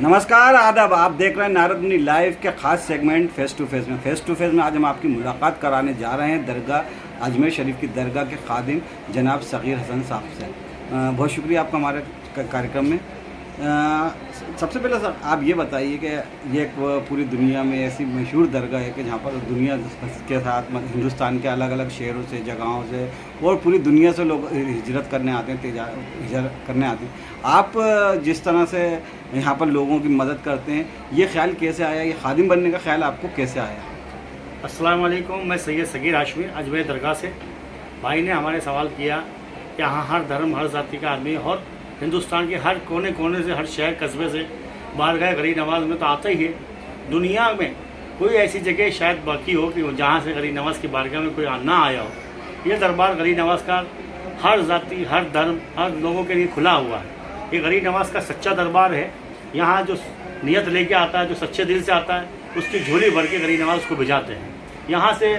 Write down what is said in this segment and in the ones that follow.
नमस्कार आदाब, आप देख रहे हैं नारद मुनि लाइव के खास सेगमेंट फेस टू फेस में आज हम आपकी मुलाकात कराने जा रहे हैं दरगाह अजमेर शरीफ की दरगाह के खादिम जनाब सगीर हसन साहब से। बहुत शुक्रिया आपका हमारे कार्यक्रम में। सबसे पहले सर आप ये बताइए कि ये एक पूरी दुनिया में ऐसी मशहूर दरगाह है कि जहाँ पर दुनिया के साथ हिंदुस्तान के अलग अलग शहरों से, जगहों से और पूरी दुनिया से लोग हिजरत करने आते हैं, हिजरत करने आते हैं। आप जिस तरह से यहाँ पर लोगों की मदद करते हैं, ये ख्याल कैसे आया, ये खादिम बनने का ख्याल आपको कैसे आया? अस्सलाम वालेकुम, मैं सैयद सगीर हाशमी अजमेर दरगाह से। भाई ने हमारे सवाल किया कि यहाँ हर धर्म हर जाति का आदमी और हिंदुस्तान के हर कोने कोने से, हर शहर कस्बे से बारगाह गरीब नवाज में तो आता ही है। दुनिया में कोई ऐसी जगह शायद बाकी हो कि जहाँ से गरीब नवाज की बारगाह में कोई ना आया हो। ये दरबार गरीब नवाज का हर जाति, हर धर्म, हर लोगों के लिए खुला हुआ है। ये गरीब नवाज का सच्चा दरबार है। यहाँ जो नियत लेके आता है, जो सच्चे दिल से आता है, उसकी झोली भर के गरीब नवाज को भिजाते हैं। यहाँ से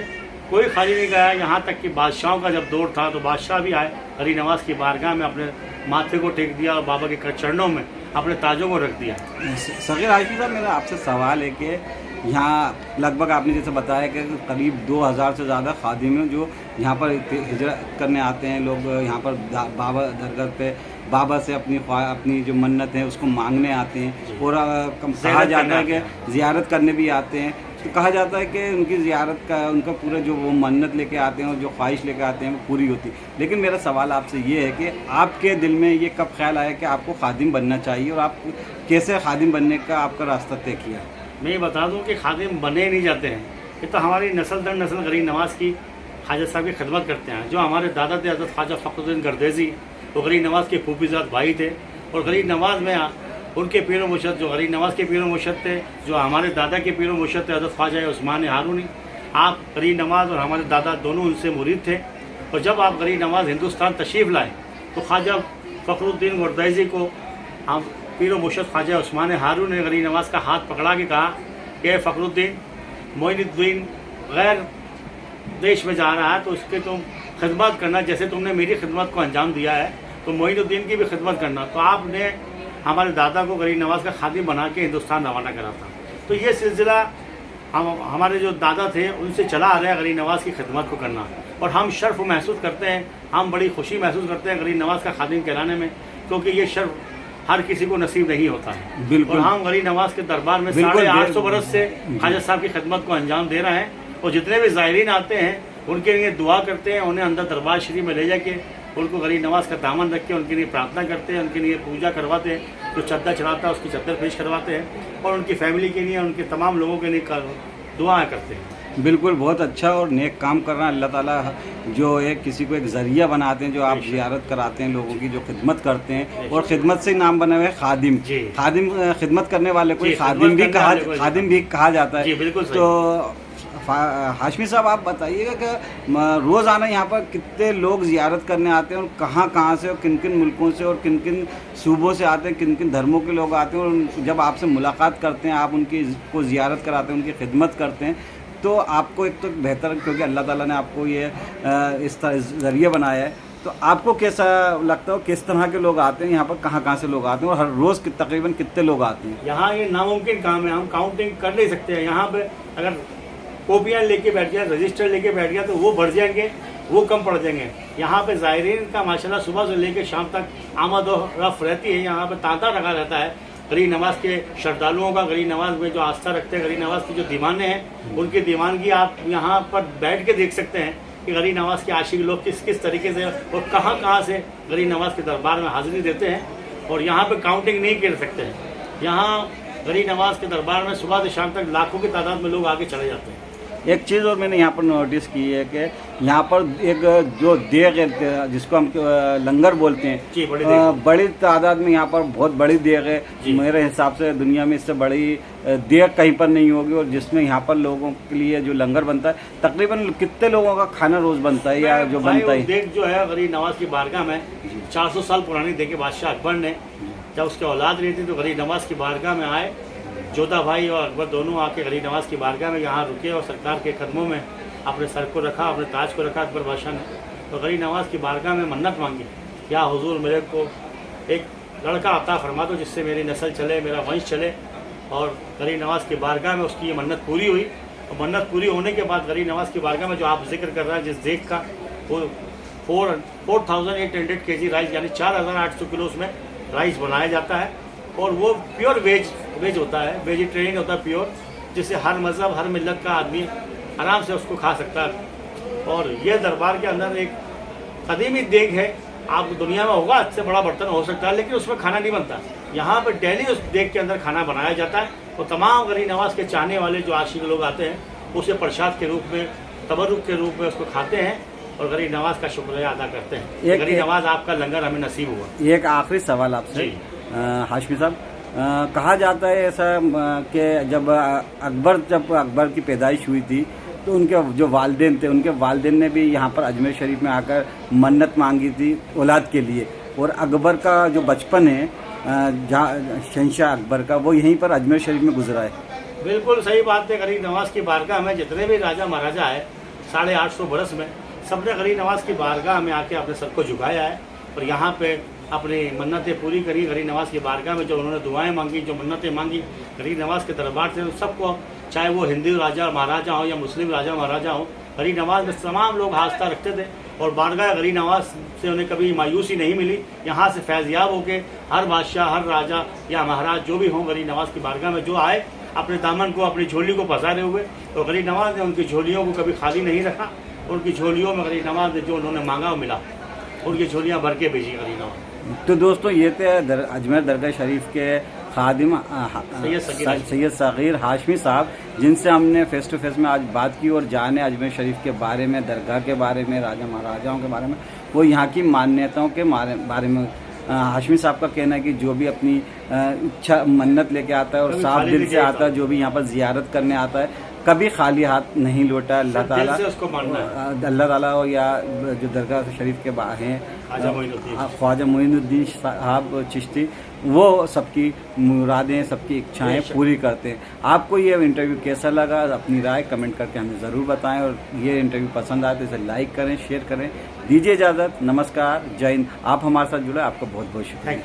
कोई खाली नहीं गया। यहाँ तक कि बादशाहों का जब दौर था तो बादशाह भी आए गरीब नवाज की बारगाह में, अपने माथे को टेक दिया और बाबा के चरणों में अपने ताजों को रख दिया। सगीर हाशमी साहब, मेरा आपसे सवाल है कि यहाँ लगभग आपने जैसे बताया कि करीब 2000 से ज़्यादा खादिम हैं जो यहाँ पर हिजरत करने आते हैं। लोग यहाँ पर बाबा दरगाह पे बाबा से अपनी जो मन्नत है उसको मांगने आते हैं और कहा जाता है कि ज़ियारत करने भी आते हैं। तो कहा जाता है कि उनकी ज़ियारत का, उनका पूरा जो वो मन्नत लेके आते हैं और जो ख्वाहिश लेके आते हैं वो पूरी होती है। लेकिन मेरा सवाल आपसे ये है कि आपके दिल में ये कब ख्याल आया कि आपको खादिम बनना चाहिए और आप कैसे खादिम बनने का आपका रास्ता तय किया? मैं ये बता दूं कि खादिम बने नहीं जाते हैं। ये तो हमारी नस्ल दर नस्ल गरीब नवाज की ख्वाजा साहब की खिदमत करते हैं। जो हमारे दादा थे हज़रत ख्वाजा फ़खरुद्दीन गर्देज़ी, वो गरीब नवाज के फूफीज़ाद भाई थे। और गरीब नवाज में उनके पीर मुर्शद, जो गरीब नवाज के पीर मुर्शद थे, जो हमारे दादा के पीर मुर्शद थे हज़रत ख्वाजा उस्मान हारूनी। आप गरीब नवाज और हमारे दादा दोनों उनसे मुरीद थे। और जब आप गरीब नवाज हिंदुस्तान तशरीफ़ लाए तो ख्वाजा फ़खरुद्दीन गर्देज़ी को हम पीर मुर्शद ख्वाजा उस्मान हारून ने गरीब नवाज का हाथ पकड़ा के कहा कि फ़खरुद्दीन, मोइनुद्दीन गैर देश में जा रहा है तो उसके तुम खिदमत करना, जैसे तुमने मेरी खिदमत को अंजाम दिया है तो मोइनुद्दीन की भी खिदमत करना। तो आपने हमारे दादा को गरीब नवाज का खादिम बना के हिंदुस्तान रवाना करा था। तो ये सिलसिला हमारे जो दादा थे उनसे चला आ रहा है गरीब नवाज की खिदमत को करना। और हम शर्फ महसूस करते हैं, हम बड़ी खुशी महसूस करते हैं गरीब नवाज का खादिम कहलाने में, क्योंकि ये शर्फ हर किसी को नसीब नहीं होता है। बिल्कुल। और हम गरीब नवाज के दरबार में 850 बरस से ख्वाजा साहब की खिदमत को अंजाम दे रहे हैं। और जितने भी ज़ायरीन आते हैं उनके लिए दुआ करते हैं, उन्हें अंदर दरबार शरीफ में ले जाके उनको गरीब नवाज का दामन रख के उनके लिए प्रार्थना करते हैं, उनके लिए पूजा करवाते हैं। जो चद्दर चढ़ाता है उसकी चद्दर पेश करवाते हैं और उनकी फैमिली के लिए, उनके तमाम लोगों के लिए दुआएं करते हैं। बिल्कुल, बहुत अच्छा और नेक काम कर रहा है। अल्लाह ताला जो है किसी को एक ज़रिया बनाते हैं, जो आप ज़ियारत कराते हैं लोगों की, जो खिदमत करते हैं और खिदमत से नाम बना हुआ है खादिम। खादिम खिदमत करने वाले को खादिम भी कहा जाता है। बिल्कुल। तो हाशमी साहब, आप बताइएगा कि रोज़ाना यहाँ पर कितने लोग ज़ियारत करने आते हैं और कहाँ से और किन किन मुल्कों से और किन किन सूबों से आते हैं, किन किन धर्मों के लोग आते हैं। और जब आपसे मुलाकात करते हैं, आप उनकी को ज़ियारत कराते हैं, उनकी खिदमत करते हैं, तो आपको एक तो बेहतर, क्योंकि अल्लाह ताला ने आपको ये इस तरह ज़रिए बनाया है, तो आपको कैसा लगता है, किस तरह के लोग आते हैं यहाँ पर, कहाँ से लोग आते हैं और हर रोज़ तकरीबन कितने लोग आते हैं? यहाँ ये नामुमकिन काम है, हम काउंटिंग कर नहीं सकते हैं। यहाँ पे अगर कॉपियाँ लेके बैठ गया, रजिस्टर लेके बैठ गया तो वो बढ़ जाएंगे, वो कम पड़ जाएंगे। यहाँ पे ज़ायरीन का माशाल्लाह सुबह से लेकर शाम तक आमद और रफ़ रहती है। यहाँ पे तांता लगा रहता है गरीब नवाज के श्रद्धालुओं का। गरीब नवाज में जो आस्था रखते हैं, गरीब नवाज की जो दीवाने हैं, उनकी दीवानगी आप यहाँ पर बैठ के देख सकते हैं कि गरीब नवाज के आशिक लोग किस किस तरीके से और कहाँ से गरीब नवाज के दरबार में हाजिरी देते हैं। और यहाँ पे काउंटिंग नहीं कर सकते हैं। यहाँ गरीब नवाज के दरबार में सुबह से शाम तक लाखों की तादाद में लोग आगे चले जाते हैं। एक चीज़ और मैंने यहाँ पर नोटिस की है कि यहाँ पर एक जो देग है, जिसको हम लंगर बोलते हैं, बड़ी तादाद में यहाँ पर बहुत बड़ी देग है। मेरे हिसाब से दुनिया में इससे बड़ी देग कहीं पर नहीं होगी। और जिसमें यहाँ पर लोगों के लिए जो लंगर बनता है, तकरीबन कितने लोगों का खाना रोज़ बनता है या जो बनता है? देग जो है गरीब नवाज की बारगाह में 400 साल पुरानी देग बादशाह अकबर ने, जब उसके औलाद नहीं थी तो गरीब नवाज की बारगाह में आए। जोधा भाई और अकबर दोनों आके गरीब नवाज की बारगाह में यहाँ रुके और सरकार के कदमों में अपने सर को रखा, अपने ताज को रखा अकबर बादशाह ने। तो गरीब नवाज की बारगाह में मन्नत मांगी, या हुजूर मेरे को एक लड़का अता फरमा दो जिससे मेरी नस्ल चले, मेरा वंश चले। और गरीब नवाज की बारगाह में उसकी ये मन्नत पूरी हुई। और मन्नत पूरी होने के बाद गरीब नवाज की बारगाह में जो आप जिक्र कर रहे हैं जिस देख का, वो 4800 kg राइस यानी 4800 किलो उसमें राइस बनाया जाता है। और वो प्योर वेज होता है, वेजिटेरियन होता है प्योर, जिससे हर मज़हब हर मिलत का आदमी आराम से उसको खा सकता है। और ये दरबार के अंदर एक कदीमी देग है, आप दुनिया में होगा इससे बड़ा बर्तन हो सकता है, लेकिन उसमें खाना नहीं बनता। यहाँ पर डेली उस देग के अंदर खाना बनाया जाता है। और तमाम गरीब नवाज के चाहने वाले जो आशिक लोग आते हैं उसे प्रसाद के रूप में, तबरुक के रूप में उसको खाते हैं और गरीब नवाज का शुक्रिया अदा करते हैं। गरीब नवाज आपका लंगर हमें नसीब हुआ। एक आखिरी सवाल आपसे हाशमी साहब, कहा जाता है ऐसा कि जब अकबर की पैदाइश हुई थी तो उनके जो वालिदैन थे, उनके वालिदैन ने भी यहाँ पर अजमेर शरीफ में आकर मन्नत मांगी थी औलाद के लिए। और अकबर का जो बचपन है शहंशाह अकबर का, वो यहीं पर अजमेर शरीफ में गुजरा है। बिल्कुल सही बात है। गरीब नवाज की बारगाह में जितने भी राजा महाराजा है 850 बरस में, सबने गरीब नवाज की बारगाह में आके अपने सर को झुकाया है और यहाँ पे अपनी मन्नतें पूरी करी। गरीब नवाज की बारगाह में जो उन्होंने दुआएं मांगी, जो मन्नतें मांगी गरीब नवाज के दरबार से, सबको, चाहे वो हिंदू राजा महाराजा हो या मुस्लिम राजा महाराजा हो, गरीब नवाज में तमाम लोग आस्था रखते थे। और बारगाह गरीब नवाज से उन्हें कभी मायूसी नहीं मिली। यहाँ से फैज़याब होके हर बादशाह, हर राजा या महाराज जो भी हों, गरीब नवाज की बारगाह में जो आए अपने दामन को, अपनी झोली को पसारे हुए, तो गरीब नवाज ने उनकी झोलियों को कभी खाली नहीं रखा। उनकी झोलियों में गरीब नवाज ने जो उन्होंने मांगा वो मिला, उनकी झोलियाँ भर के भेजी गरीब नवाज। तो दोस्तों ये थे अजमेर दरगाह शरीफ के खादिम सैयद सगीर हाशमी साहब, जिनसे हमने फेस टू फेस में आज बात की और जाने अजमेर शरीफ के बारे में, दरगाह के बारे में, राजा महाराजाओं के बारे में, वो यहाँ की मान्यताओं के बारे में। हाशमी साहब का कहना है कि जो भी अपनी इच्छा मन्नत लेके आता है और साफ दिल से आता है, जो भी यहाँ पर जियारत करने आता है, कभी खाली हाथ नहीं लौटा। अल्लाह ताला और या जो दरगाह शरीफ के हैं ख्वाजा मोइनुद्दीन साहब चिश्ती, वो सबकी मुरादें, सबकी इच्छाएं पूरी करते हैं। आपको ये इंटरव्यू कैसा लगा, अपनी राय कमेंट करके हमें ज़रूर बताएं। और ये इंटरव्यू पसंद आए तो इसे लाइक करें, शेयर करें। दीजिए इजाज़त, नमस्कार, जय हिंद। आप हमारे साथ जुड़े, आपका बहुत बहुत शुक्रिया।